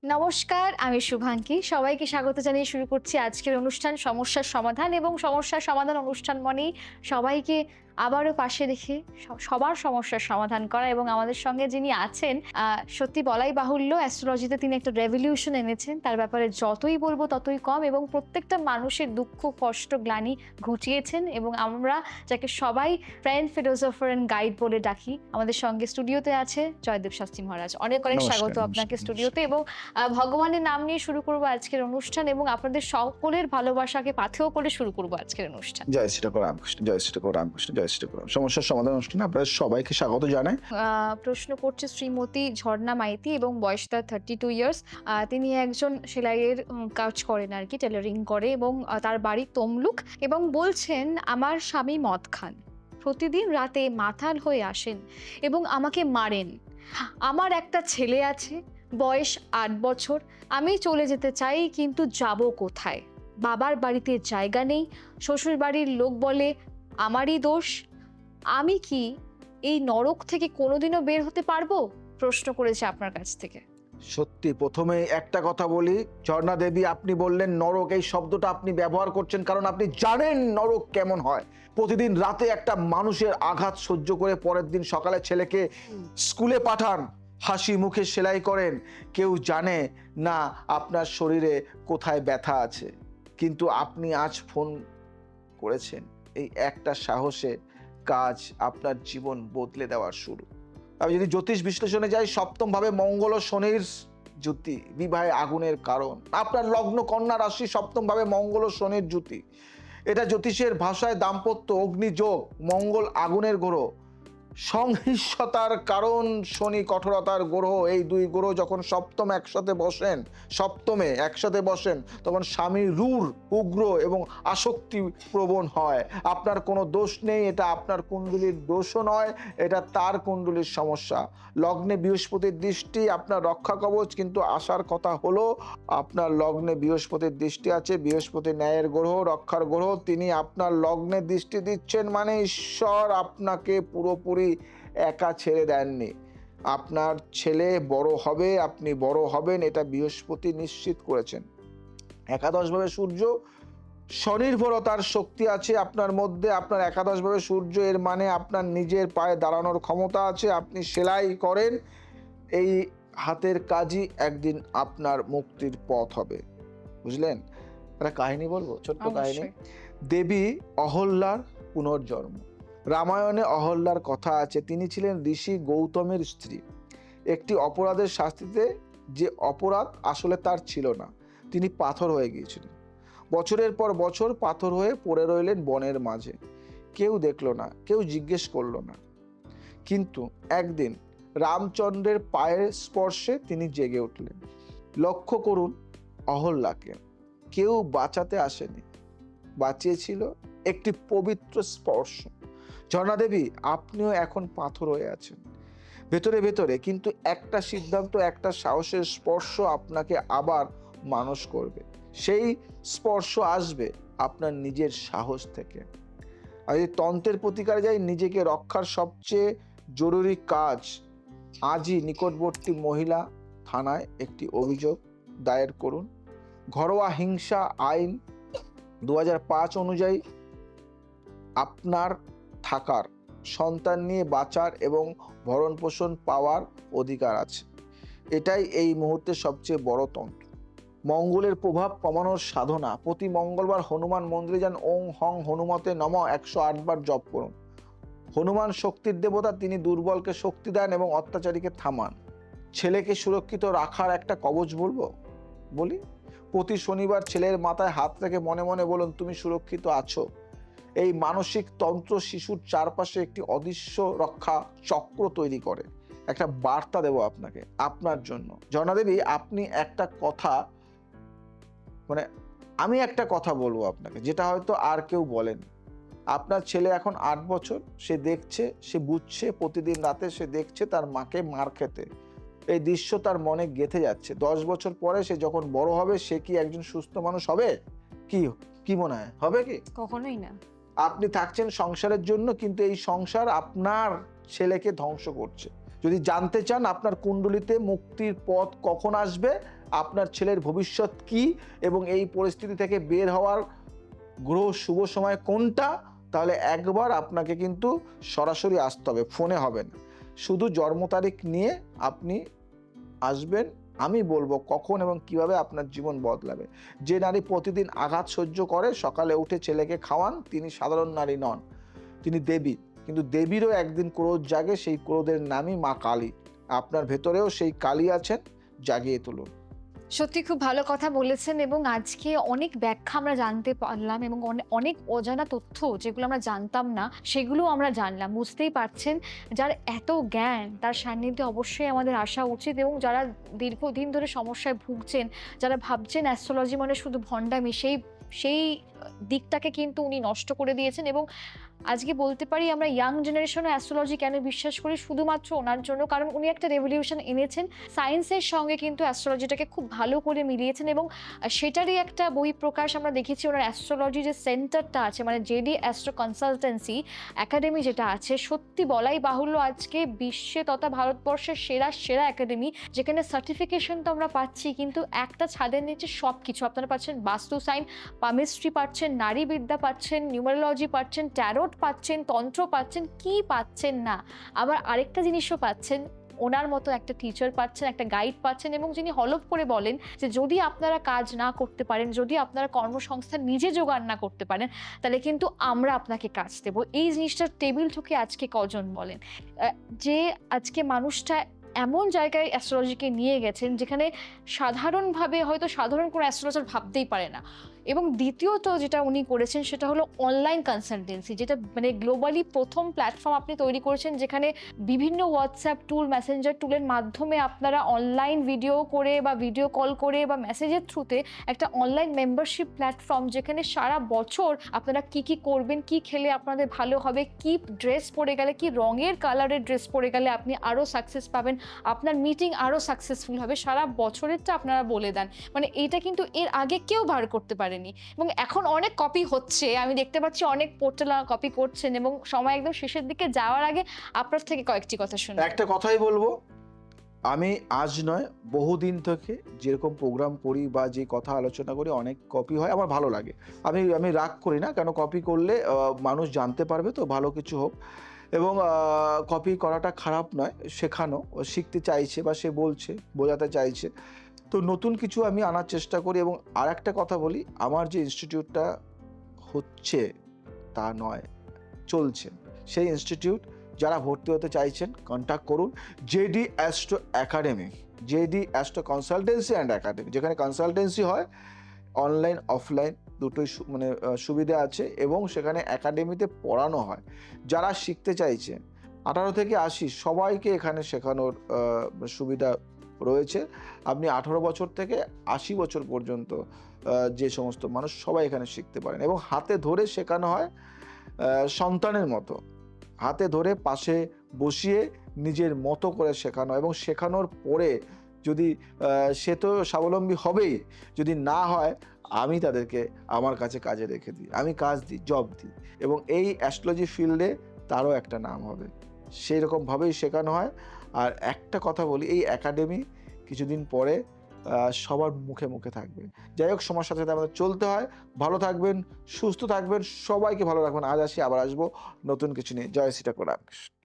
নমস্কার, আমি শুভাঙ্কি। সবাইকে স্বাগত জানিয়ে শুরু করছি আজকের অনুষ্ঠান সমস্যার সমাধান এবং সমস্যার সমাধান অনুষ্ঠান মানেই সবাইকে আবারও পাশে রেখে সবার সমস্যার সমাধান করা এবং আমাদের সঙ্গে যিনি আছেন সত্যি বলাই বাহুল্য অ্যাস্ট্রোলজিতে তিনি একটা রেভলিউশন এনেছেন। তার ব্যাপারে যতই বলবো ততই কম এবং প্রত্যেকটা মানুষের দুঃখ, কষ্ট, গ্লানি ঘুচিয়েছেন এবং আমরা যাকে সবাই ফ্রেন্ড, ফিলোসোফার অ্যান্ড গাইড বলে ডাকি। আমাদের সঙ্গে স্টুডিওতে আছে জয়দেব শাস্ত্রী মহারাজ। অনেক স্বাগত আপনাকে স্টুডিওতে এবং ভগবানের নাম নিয়ে শুরু করবো আজকের অনুষ্ঠান এবং আপনাদের সকলের ভালোবাসাকে পাথেয় করে শুরু করবো আজকের অনুষ্ঠান। জয় শ্রীরাম রামকৃষ্ণ, জয় শ্রীরাম রামকৃষ্ণ, জয় শ্রীরাম। সমস্যার সমাধান অনুষ্ঠানে আপনাদের সবাইকে স্বাগত জানাই। প্রশ্ন করছে শ্রীমতী ঝর্ণা মাইতি এবং বয়স তার 32 ইয়ার্স। তিনি একজন সেলাইয়ের কাজ করেন আর কি, টেলারিং করে এবং তার বাড়ি তমলুক এবং বলছেন আমার স্বামী মদ খান, প্রতিদিন রাতে মাতাল হয়ে আসেন এবং আমাকে মারেন। আমার একটা ছেলে আছে, বয়স 8 বছর। আমি চলে যেতে চাই কিন্তু যাব কোথায়? বাবার বাড়িতে জায়গা নেই, শ্বশুর বাড়ির লোক বলে আমারই দোষ। আমি কি এই নরক থেকে কোনোদিনও বের হতে পারবো? প্রশ্ন করেছে আপনার কাছ থেকে। সত্যি প্রথমে একটা কথা বলি, ঝর্ণা দেবী, আপনি বললেন নরক, এই শব্দটা আপনি ব্যবহার করছেন কারণ আপনি জানেন নরক কেমন হয়। প্রতিদিন রাতে একটা মানুষের আঘাত সহ্য করে পরের দিন সকালে ছেলেকে স্কুলে পাঠান, হাসি মুখে সেলাই করেন, কেউ জানে না আপনার শরীরে কোথায় ব্যথা আছে, কিন্তু আপনি আজ ফোন করেছেন। এই একটা সাহসে কাজ আপনার জীবন বদলে দেওয়ার শুরু। আমি যদি জ্যোতিষ বিশ্লেষণে যাই, সপ্তম ভাবে মঙ্গল ও শনির জ্যোতি বিবাহে আগুনের কারণ। আপনার লগ্ন কন্যা রাশি, সপ্তম ভাবে মঙ্গল ও শনির জ্যোতি। এটা জ্যোতিষের ভাষায় দাম্পত্য অগ্নিযোগ। মঙ্গল আগুনের গ্রহ, সংহিংসতার কারণ শনি কঠোরতার গ্রহ। এই দুই গ্রহ যখন সপ্তমে একসাথে বসেন তখন স্বামী রূঢ়, উগ্র এবং আসক্তি প্রবণ হয়। আপনার কোনো দোষ নেই, এটা আপনার কুণ্ডলীর দোষও নয়, এটা তার কুণ্ডলীর সমস্যা। লগ্নে বৃহস্পতির দৃষ্টি আপনার রক্ষা কবচ, কিন্তু আসার কথা হলো আপনার লগ্নে বৃহস্পতির দৃষ্টি আছে। বৃহস্পতি ন্যায়ের গ্রহ, রক্ষার গ্রহ, তিনি আপনার লগ্নে দৃষ্টি দিচ্ছেন মানে ঈশ্বর আপনাকে পুরোপুরি একা ছেড়ে দেননি। আপনার ছেলে বড় হবে, আপনি বড় হবেন, এটা বৃহস্পতি নিশ্চিত করেছেন। একাদশভাবে সূর্য, স্বনির্ভরতার শক্তি আছে আপনার মধ্যে। আপনার একাদশভাবে সূর্য, এর মানে আপনার নিজের পায়ে দাঁড়ানোর ক্ষমতা আছে। আপনি সেলাই করেন, এই হাতের কাজই একদিন আপনার মুক্তির পথ হবে। বুঝলেন? একটা কাহিনী বলবো, ছোট্ট কাহিনী। দেবী অহল্যার পুনর্জন্ম। রামায়ণে অহল্যার কথা আছে। তিনি ছিলেন ঋষি গৌতমের স্ত্রী। একটি অপরাধের শাস্তিতে, যে অপরাধ আসলে তার ছিল না, তিনি পাথর হয়ে গিয়েছিলেন। বছরের পর বছর পাথর হয়ে পড়ে রইলেন বনের মাঝে। কেউ দেখলো না, কেউ জিজ্ঞেস করলো না, কিন্তু একদিন রামচন্দ্রের পায়ের স্পর্শে তিনি জেগে উঠলেন। লক্ষ্য করুন অহল্যাকে কেউ বাঁচাতে আসেনি, বাঁচিয়েছিল একটি পবিত্র স্পর্শ। ঝর্ণা দেবী, আপনিও এখন পাথর হয়ে আছেন ভেতরে ভেতরে, কিন্তু একটা সিদ্ধান্ত, একটা সাহসের স্পর্শ আপনাকে আবার মানুষ করবে। সেই স্পর্শ আসবে আপনার নিজের সাহস থেকে। আর এই তন্ত্রের প্রতিকারে যাই, নিজেকে রক্ষার সবচেয়ে জরুরি কাজ, আজই নিকটবর্তী মহিলা থানায় একটি অভিযোগ দায়ের করুন। ঘরোয়া হিংসা আইন 2005 অনুযায়ী আপনার থাকার, সন্তান নিয়ে বাঁচার এবং ভরণ পোষণ পাওয়ার অধিকার আছে। এটাই এই মুহূর্তে সবচেয়ে বড় তন্ত্র। মঙ্গলের প্রভাব কমানোর সাধনা। প্রতি মঙ্গলবার হনুমান মন্দিরে যান, ওং হং হনুমতে নম 108 বার জপ করুন। হনুমান শক্তির দেবতা, তিনি দুর্বলকে শক্তি দেন এবং অত্যাচারীকে থামান। ছেলেকে সুরক্ষিত রাখার একটা কবচ বলি। প্রতি শনিবার ছেলের মাথায় হাত রেখে মনে মনে বলুন, তুমি সুরক্ষিত আছো। এই মানসিক তন্ত্র শিশুর চারপাশে একটি অদৃশ্য রক্ষা চক্র তৈরি করে। একটা বার্তা দেব আপনাকে, আপনার জন্য। ঝর্ণা দেবী, আপনি একটা কথা, আমি একটা কথা বলবো আপনাকে, যেটা হয়তো আর কেউ বলেন। আপনার ছেলে এখন 8 বছর, সে দেখছে, সে বুঝছে, প্রতিদিন রাতে সে দেখছে তার মাকে মার খেতে। এই দৃশ্য তার মনে গেঁথে যাচ্ছে। 10 বছর পরে সে যখন বড় হবে, সে কি একজন সুস্থ মানুষ হবে? কি মনে হয়, হবে কি? কখনোই না। আপনি থাকছেন সংসারের জন্য, কিন্তু এই সংসার আপনার ছেলেকে ধ্বংস করছে। যদি জানতে চান আপনার কুণ্ডলিতে মুক্তির পথ কখন আসবে, আপনার ছেলের ভবিষ্যৎ কি এবং এই পরিস্থিতি থেকে বের হওয়ার গ্রহ শুভ সময় কোনটা, তাহলে একবার আপনাকে কিন্তু সরাসরি আসতে হবে, ফোনে হবে না। শুধু জন্ম তারিখ নিয়ে আপনি আসবেন, আমি বলবো কখন এবং কিভাবে আপনার জীবন বদলাবে। যে নারী প্রতিদিন আঘাত সহ্য করে, সকালে উঠে ছেলেকে খাওয়ান, তিনি সাধারণ নারী নন, তিনি দেবী। কিন্তু দেবীরও একদিন ক্রোধ জাগে, সেই ক্রোধের নামই মা কালী। আপনার ভেতরেও সেই কালী আছেন, জাগিয়ে তুলুন। সত্যি খুব ভালো কথা বলেছেন এবং আজকে অনেক ব্যাখ্যা আমরা জানতে পারলাম এবং অনেক অজানা তথ্য যেগুলো আমরা জানতাম না সেগুলো আমরা জানলাম। বুঝতেই পারছেন, যার এত জ্ঞান তার সান্নিধ্যে অবশ্যই আমাদের আসা উচিত এবং যারা দীর্ঘদিন ধরে সমস্যায় ভুগছেন, যারা ভাবছেন অ্যাস্ট্রোলজি মানে শুধু ভণ্ডামি, সেই দিকটাকে কিন্তু উনি নষ্ট করে দিয়েছেন। এবং আজকে বলতে পারি আমরা ইয়াং জেনারেশনে অ্যাস্ট্রোলজি কেন বিশ্বাস করি, শুধুমাত্র ওনার জন্য, কারণ উনি একটা রেভলিউশন এনেছেন, সায়েন্সের সঙ্গে কিন্তু অ্যাস্ট্রোলজিটাকে খুব ভালো করে মিলিয়েছেন এবং সেটারই একটা বহিঃপ্রকাশ আমরা দেখেছি। ওনার অ্যাস্ট্রোলজি যে সেন্টারটা আছে, মানে জেডি অ্যাস্ট্রো কনসালটেন্সি একাডেমি যেটা আছে, সত্যি বলাই বাহুল্য আজকে বিশ্বে তথা ভারতবর্ষের সেরা সেরা একাডেমি, যেখানে সার্টিফিকেশন তো আমরা পাচ্ছি, কিন্তু একটা ছাদের নিচে সব কিছু আপনারা পাচ্ছেন। বাস্তু সাইন, পামিস্ট্রি পাচ্ছেন, নারীবিদ্যা পাচ্ছেন, নিউমারোলজি পাচ্ছেন, ট্যারোট পাচ্ছেন, তন্ত্র পাচ্ছেন, কি পাচ্ছেন না। আবার আরেকটা জিনিসও পাচ্ছেন, ওনার মতো একটা টিচার পাচ্ছেন, একটা গাইড পাচ্ছেন, এবং যিনি হলফ করে বলেন যে যদি আপনারা কাজ না করতে পারেন, যদি আপনারা কর্মসংস্থান নিজে জোগাড় না করতে পারেন, তাহলে কিন্তু আমরা আপনাকে কাজ দেবো। এই জিনিসটার টেবিল ঠুকে আজকে কজন বলেন যে আজকে মানুষটা এমন জায়গায় অ্যাস্ট্রোলজিকে নিয়ে গেছেন যেখানে সাধারণভাবে হয়তো সাধারণ কোনো অ্যাস্ট্রোলজার ভাবতেই পারে না। এবং দ্বিতীয়ত যেটা উনি করেছেন সেটা হলো অনলাইন কনসালটেন্সি, যেটা মানে গ্লোবালি প্রথম প্ল্যাটফর্ম আপনি তৈরি করেছেন, যেখানে বিভিন্ন হোয়াটসঅ্যাপ টুল, মেসেঞ্জার টুলের মাধ্যমে আপনারা অনলাইন ভিডিও করে বা ভিডিও কল করে বা মেসেজের থ্রুতে একটা অনলাইন মেম্বারশিপ প্ল্যাটফর্ম, যেখানে সারা বছর আপনারা কি কি করবেন, কি খেলে আপনাদের ভালো হবে, কি ড্রেস পরে গেলে, কি রঙের কালারের ড্রেস পরে গেলে আপনি আরও সাকসেস পাবেন, আপনার মিটিং আরও সাকসেসফুল হবে, সারা বছরেরটা আপনারা বলে দেন। মানে এটা কিন্তু এর আগে কেউ বার করতে পারেনি এবং এখন অনেক কপি হচ্ছে, আমি দেখতে পাচ্ছি অনেক পোর্টাল কপি করছেন। এবং সময় একদম শেষের দিকে যাওয়ার আগে আপনার থেকে কয়েকটি কথা শুনুন। একটা কথাই বলবো, আমি আজ নয় বহুদিন থেকে যেরকম প্রোগ্রাম করি বা যে কথা আলোচনা করি, অনেক কপি হয়, আমার ভালো লাগে। আমি রাগ করি না, কেন কপি করলে মানুষ জানতে পারবে তো ভালো কিছু হোক। এবং কপি করাটা খারাপ নয়, শেখানো, শিখতে চাইছে বা সে বলছে, বোঝাতে চাইছে, তো নতুন কিছু আমি আনার চেষ্টা করি। এবং আর একটা কথা বলি, আমার যে ইনস্টিটিউটটা হচ্ছে তা নয়, চলছে, সেই ইনস্টিটিউট যারা ভর্তি হতে চাইছেন কন্ট্যাক্ট করুন। JD astro academy, JD astro consultancy and academy, যেখানে কনসালটেন্সি হয় অনলাইন অফলাইন দুটোই সুবিধা আছে এবং সেখানে একাডেমিতে পড়ানো হয়। যারা শিখতে চাইছে 18 থেকে 80 সবাইকে এখানে শেখানোর সুবিধা রয়েছে। আপনি 18 বছর থেকে 80 বছর পর্যন্ত যে সমস্ত মানুষ সবাই এখানে শিখতে পারেন এবং হাতে ধরে শেখানো হয়, সন্তানের মতো হাতে ধরে পাশে বসিয়ে নিজের মতো করে শেখানো। এবং শেখানোর পরে যদি সে তো স্বাবলম্বী হবেই, যদি না হয় আমি তাদেরকে আমার কাছে কাজে রেখে দিই, আমি কাজ দিই, জব দিই এবং এই অ্যাস্ট্রোলজি ফিল্ডে তারও একটা নাম হবে। সেই রকমভাবেই শেখানো হয়। আর একটা কথা বলি, এই একাডেমি কিছুদিন পরে সবার মুখে মুখে থাকবে। যাই হোক, সমস্যার সাথে আমাদের চলতে হয়। ভালো থাকবেন, সুস্থ থাকবেন, সবাইকে ভালো রাখবেন। আজ আসি, আবার আসবো নতুন কিছু নিয়ে। জয় শ্রী ঠাকুর রামকৃষ্ণ।